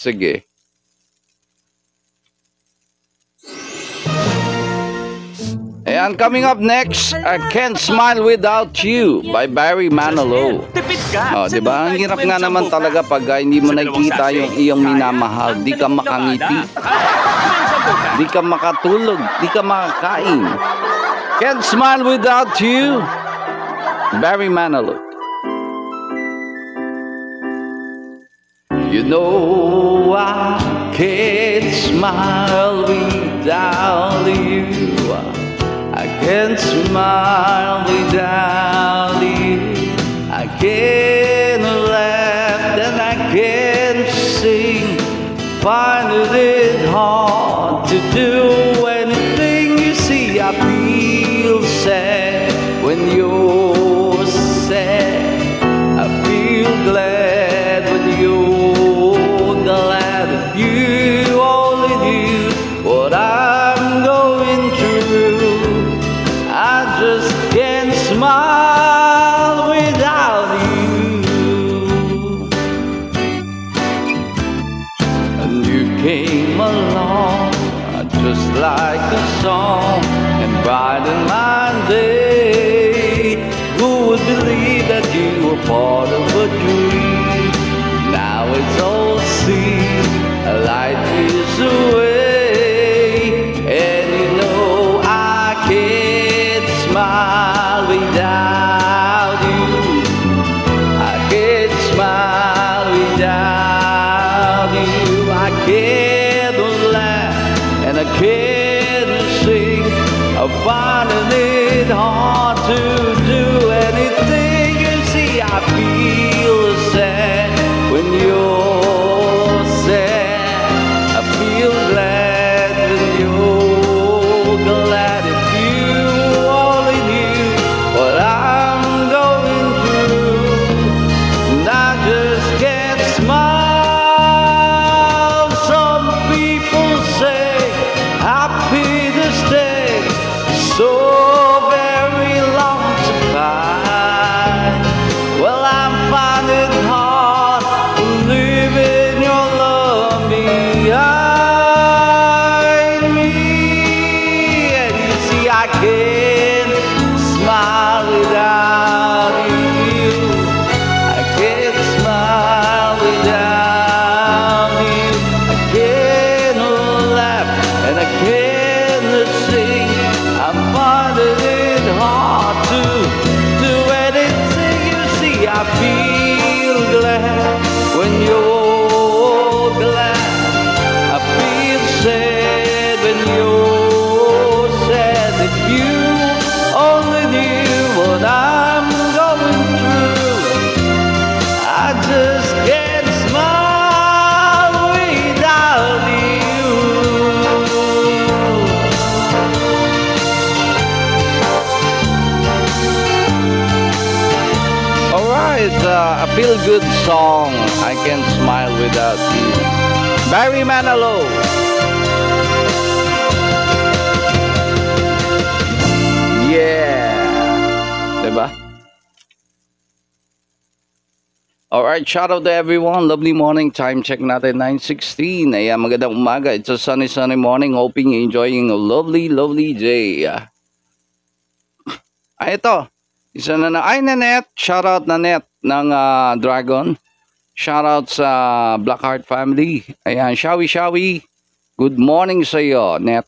Sige. And coming up next, I Can't Smile Without You by Barry Manilow. Oh, di ba? Ang hirap nga naman talaga pag hindi mo nakikita yung iyong minamahal. Di ka makangiti. Di ka makatulog. Di ka makakain. Can't Smile Without You, Barry Manilow. You know I can't smile without you. I can't smile without you. I can't laugh and I can't sing. Finding it hard to do anything. You see, I feel sad when you're sad. I feel glad when you're glad. If you only knew what I'm going through. I just can't smile without you. And you came along just like a song and brightened my day. Who would believe that you were part of a dream? Now it's all seen, a light is away, and you know I can't smile without you. I can't smile without you. I can't laugh and I can't sing. I'm finding it hard to do anything. You see, I feel sad when you're sad. I feel glad when you're glad. If you only knew what I'm going through, and I just can't smile. Some people say happiness takes so very long to find. Well, I'm finding it hard leaving your love behind me. And you see, I can't smile without you. I can't smile without you. I can't laugh and I can't sing. I'm finding it hard to do anything. You see, I feel glad when you're glad. I feel sad when you're sad. If you only knew what I'm going through, I just can't smile without you. Alright, a feel-good song, I Can't Smile Without You. Barry Manilow. Yeah. Diba? Alright, shout out to everyone. Lovely morning. Time check natin, 9:16. Ayan, magandang umaga. It's a sunny morning. Hoping you're enjoying a lovely day. Ay, ito. Isa na ay, Nanette. Shout out Nanette ng Dragon. Shout out sa Blackheart family. Ayan, Shawi. Good morning sa iyo, Net.